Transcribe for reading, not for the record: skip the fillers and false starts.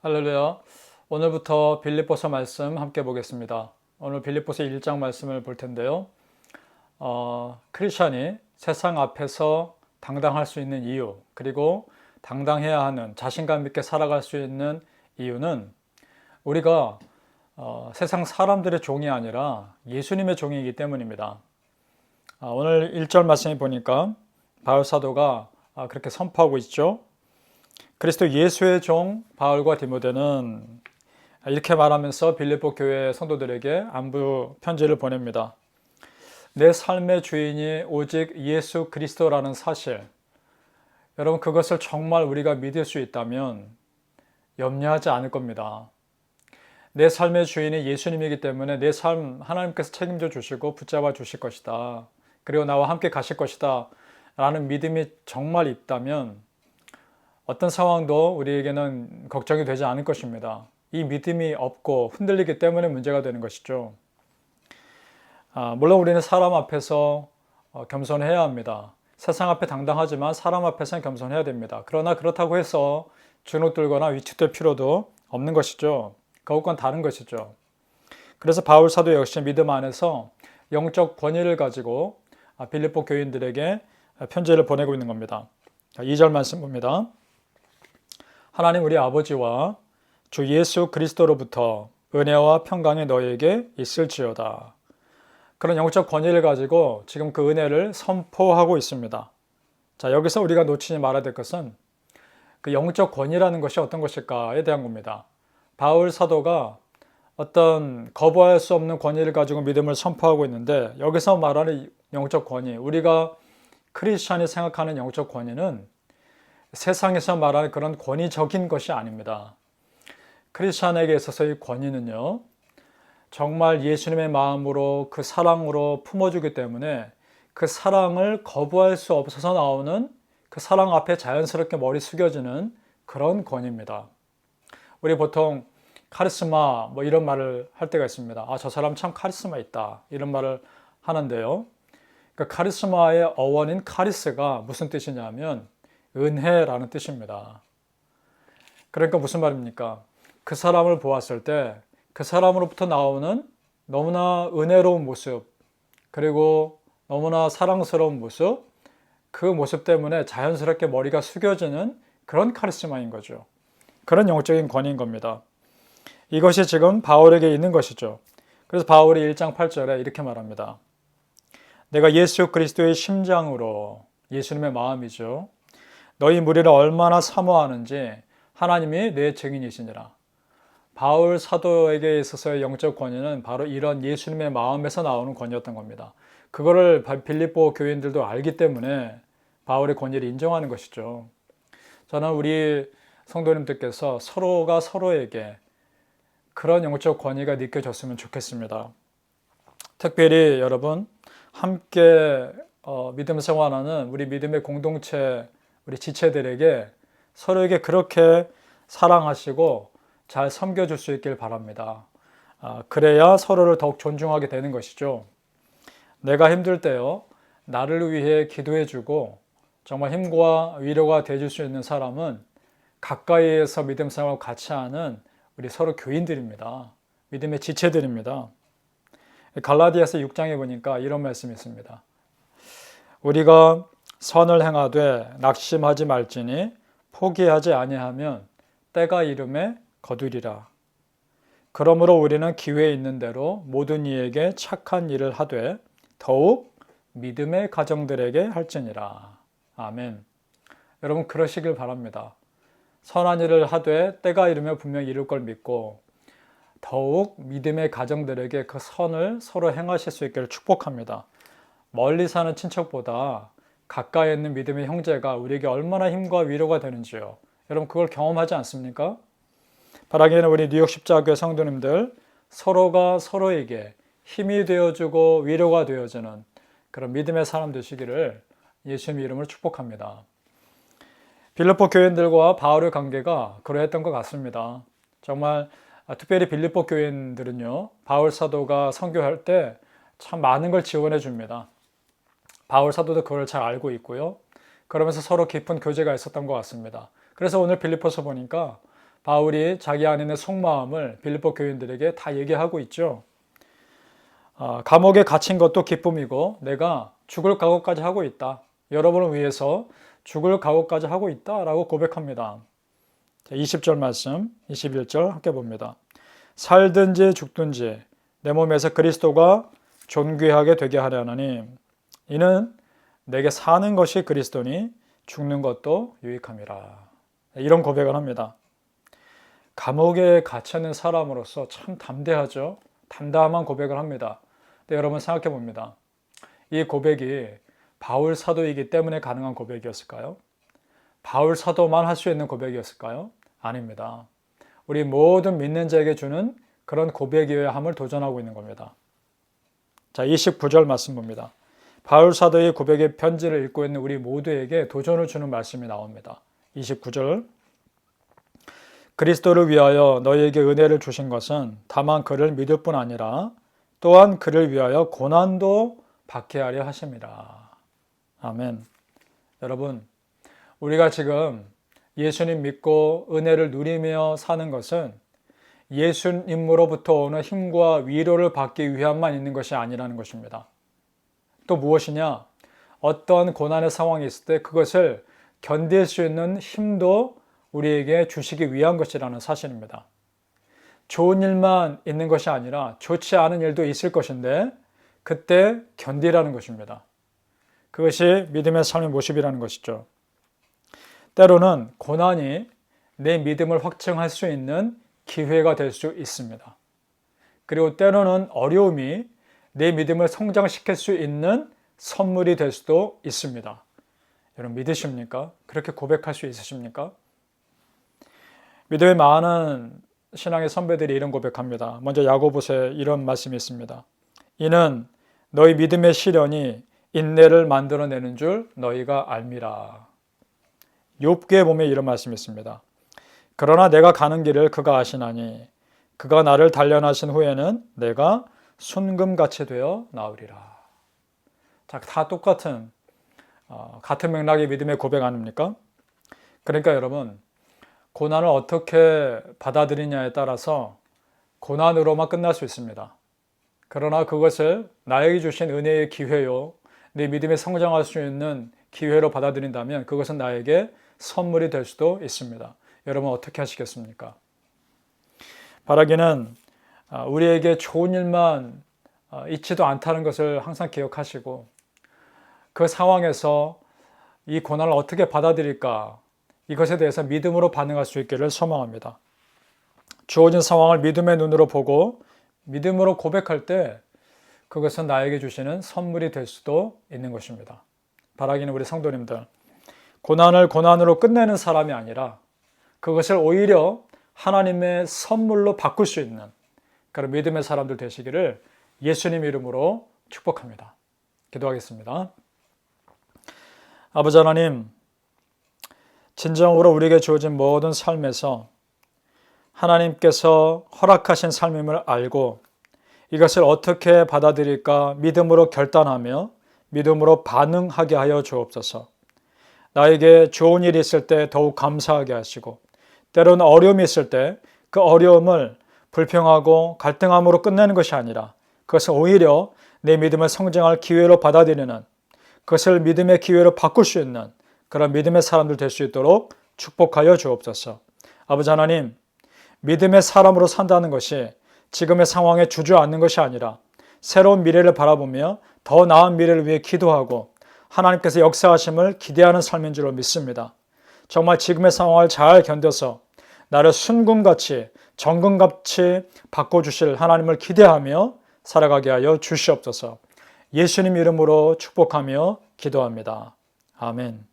할렐루야. 오늘부터 빌립보서 말씀 함께 보겠습니다. 오늘 빌립보서 1장 말씀을 볼 텐데요. 크리스천이 세상 앞에서 당당할 수 있는 이유, 그리고 당당해야 하는 자신감 있게 살아갈 수 있는 이유는 우리가 세상 사람들의 종이 아니라 예수님의 종이기 때문입니다. 오늘 1절 말씀에 보니까 바울 사도가 그렇게 선포하고 있죠. 그리스도 예수의 종 바울과 디모데는 이렇게 말하면서 빌립보 교회 성도들에게 안부 편지를 보냅니다. 내 삶의 주인이 오직 예수 그리스도라는 사실, 여러분 그것을 정말 우리가 믿을 수 있다면 염려하지 않을 겁니다. 내 삶의 주인이 예수님이기 때문에 내 삶 하나님께서 책임져 주시고 붙잡아 주실 것이다. 그리고 나와 함께 가실 것이다 라는 믿음이 정말 있다면 어떤 상황도 우리에게는 걱정이 되지 않을 것입니다. 이 믿음이 없고 흔들리기 때문에 문제가 되는 것이죠. 물론 우리는 사람 앞에서 겸손해야 합니다. 세상 앞에 당당하지만 사람 앞에서는 겸손해야 됩니다. 그러나 그렇다고 해서 주눅들거나 위축될 필요도 없는 것이죠. 그것과는 다른 것이죠. 그래서 바울 사도 역시 믿음 안에서 영적 권위를 가지고 빌립보 교인들에게 편지를 보내고 있는 겁니다. 2절 말씀 봅니다. 하나님 우리 아버지와 주 예수 그리스도로부터 은혜와 평강이 너희에게 있을지어다. 그런 영적 권위를 가지고 지금 그 은혜를 선포하고 있습니다. 자, 여기서 우리가 놓치지 말아야 될 것은 그 영적 권위라는 것이 어떤 것일까에 대한 겁니다. 바울 사도가 어떤 거부할 수 없는 권위를 가지고 믿음을 선포하고 있는데 여기서 말하는 영적 권위, 우리가 크리스찬이 생각하는 영적 권위는 세상에서 말하는 그런 권위적인 것이 아닙니다. 크리스찬에게 있어서의 권위는요, 정말 예수님의 마음으로 그 사랑으로 품어주기 때문에 그 사랑을 거부할 수 없어서 나오는 그 사랑 앞에 자연스럽게 머리 숙여지는 그런 권위입니다. 우리 보통 카리스마 뭐 이런 말을 할 때가 있습니다. 저 사람 참 카리스마 있다 이런 말을 하는데요. 그 카리스마의 어원인 카리스가 무슨 뜻이냐면 은혜라는 뜻입니다. 그러니까 무슨 말입니까? 그 사람을 보았을 때 그 사람으로부터 나오는 너무나 은혜로운 모습, 그리고 너무나 사랑스러운 모습, 그 모습 때문에 자연스럽게 머리가 숙여지는 그런 카리스마인 거죠. 그런 영적인 권위인 겁니다. 이것이 지금 바울에게 있는 것이죠. 그래서 바울이 1장 8절에 이렇게 말합니다. 내가 예수 그리스도의 심장으로, 예수님의 마음이죠, 너희 무리를 얼마나 사모하는지 하나님이 내 증인이시니라. 바울 사도에게 있어서의 영적 권위는 바로 이런 예수님의 마음에서 나오는 권위였던 겁니다. 그거를 빌립보 교인들도 알기 때문에 바울의 권위를 인정하는 것이죠. 저는 우리 성도님들께서 서로가 서로에게 그런 영적 권위가 느껴졌으면 좋겠습니다. 특별히 여러분 함께 믿음 생활하는 우리 믿음의 공동체, 우리 지체들에게 서로에게 그렇게 사랑하시고 잘 섬겨줄 수 있길 바랍니다. 그래야 서로를 더욱 존중하게 되는 것이죠. 내가 힘들 때요, 나를 위해 기도해주고 정말 힘과 위로가 되어줄 수 있는 사람은 가까이에서 믿음 생활을 같이 하는 우리 서로 교인들입니다. 믿음의 지체들입니다. 갈라디아서 6장에 보니까 이런 말씀이 있습니다. 우리가 선을 행하되 낙심하지 말지니 포기하지 아니하면 때가 이름에 거두리라. 그러므로 우리는 기회 있는 대로 모든 이에게 착한 일을 하되 더욱 믿음의 가정들에게 할지니라. 아멘. 여러분 그러시길 바랍니다. 선한 일을 하되 때가 이르면 분명히 이룰 걸 믿고 더욱 믿음의 가정들에게 그 선을 서로 행하실 수 있기를 축복합니다. 멀리 사는 친척보다 가까이 있는 믿음의 형제가 우리에게 얼마나 힘과 위로가 되는지요. 여러분 그걸 경험하지 않습니까? 바라기에는 우리 뉴욕 십자교회 성도님들 서로가 서로에게 힘이 되어주고 위로가 되어주는 그런 믿음의 사람 되시기를 예수님의 이름으로 축복합니다. 빌립보 교인들과 바울의 관계가 그러했던 것 같습니다. 정말 특별히 빌립보 교인들은요, 바울 사도가 선교할 때 참 많은 걸 지원해 줍니다. 바울 사도도 그걸 잘 알고 있고요. 그러면서 서로 깊은 교제가 있었던 것 같습니다. 그래서 오늘 빌립보서 보니까 바울이 자기 안에 있는 속마음을 빌립보 교인들에게 다 얘기하고 있죠. 감옥에 갇힌 것도 기쁨이고 내가 죽을 각오까지 하고 있다. 여러분을 위해서 죽을 각오까지 하고 있다라고 고백합니다. 20절 말씀, 21절 함께 봅니다. 살든지 죽든지 내 몸에서 그리스도가 존귀하게 되게 하려 하나니 이는 내게 사는 것이 그리스도니 죽는 것도 유익함이라. 이런 고백을 합니다. 감옥에 갇혀있는 사람으로서 참 담대하죠. 담담한 고백을 합니다. 근데 여러분 생각해 봅니다. 이 고백이 바울 사도이기 때문에 가능한 고백이었을까요? 바울 사도만 할 수 있는 고백이었을까요? 아닙니다. 우리 모든 믿는 자에게 주는 그런 고백이어야 함을 도전하고 있는 겁니다. 자, 29절 말씀 봅니다. 바울 사도의 고백의 편지를 읽고 있는 우리 모두에게 도전을 주는 말씀이 나옵니다. 29절 그리스도를 위하여 너희에게 은혜를 주신 것은 다만 그를 믿을 뿐 아니라 또한 그를 위하여 고난도 받게 하려 하심이라. 아멘. 여러분, 우리가 지금 예수님 믿고 은혜를 누리며 사는 것은 예수님으로부터 오는 힘과 위로를 받기 위함만 있는 것이 아니라는 것입니다. 또 무엇이냐? 어떤 고난의 상황이 있을 때 그것을 견딜 수 있는 힘도 우리에게 주시기 위한 것이라는 사실입니다. 좋은 일만 있는 것이 아니라 좋지 않은 일도 있을 것인데 그때 견디라는 것입니다. 그것이 믿음의 삶의 모습이라는 것이죠. 때로는 고난이 내 믿음을 확증할 수 있는 기회가 될 수 있습니다. 그리고 때로는 어려움이 내 믿음을 성장시킬 수 있는 선물이 될 수도 있습니다. 여러분 믿으십니까? 그렇게 고백할 수 있으십니까? 믿음의 많은 신앙의 선배들이 이런 고백합니다. 먼저 야고보서에 이런 말씀이 있습니다. 이는 너희 믿음의 시련이 인내를 만들어내는 줄 너희가 알미라. 욥기에 보면 이런 말씀이 있습니다. 그러나 내가 가는 길을 그가 아시나니 그가 나를 단련하신 후에는 내가 순금같이 되어 나으리라. 자, 다 똑같은 같은 맥락의 믿음의 고백 아닙니까? 그러니까 여러분 고난을 어떻게 받아들이냐에 따라서 고난으로만 끝날 수 있습니다. 그러나 그것을 나에게 주신 은혜의 기회요, 내 믿음에 성장할 수 있는 기회로 받아들인다면 그것은 나에게 선물이 될 수도 있습니다. 여러분 어떻게 하시겠습니까? 바라기는 우리에게 좋은 일만 있지도 않다는 것을 항상 기억하시고 그 상황에서 이 고난을 어떻게 받아들일까 이것에 대해서 믿음으로 반응할 수 있기를 소망합니다. 주어진 상황을 믿음의 눈으로 보고 믿음으로 고백할 때 그것은 나에게 주시는 선물이 될 수도 있는 것입니다. 바라기는 우리 성도님들 고난을 고난으로 끝내는 사람이 아니라 그것을 오히려 하나님의 선물로 바꿀 수 있는 그런 믿음의 사람들 되시기를 예수님 이름으로 축복합니다. 기도하겠습니다. 아버지 하나님, 진정으로 우리에게 주어진 모든 삶에서 하나님께서 허락하신 삶임을 알고 이것을 어떻게 받아들일까 믿음으로 결단하며 믿음으로 반응하게 하여 주옵소서. 나에게 좋은 일이 있을 때 더욱 감사하게 하시고 때로는 어려움이 있을 때 그 어려움을 불평하고 갈등함으로 끝내는 것이 아니라 그것을 오히려 내 믿음을 성장할 기회로 받아들이는 그것을 믿음의 기회로 바꿀 수 있는 그런 믿음의 사람들 될 수 있도록 축복하여 주옵소서. 아버지 하나님, 믿음의 사람으로 산다는 것이 지금의 상황에 주저앉는 것이 아니라 새로운 미래를 바라보며 더 나은 미래를 위해 기도하고 하나님께서 역사하심을 기대하는 삶인 줄로 믿습니다. 정말 지금의 상황을 잘 견뎌서 나를 순금같이 정금같이 바꿔주실 하나님을 기대하며 살아가게 하여 주시옵소서. 예수님 이름으로 축복하며 기도합니다. 아멘.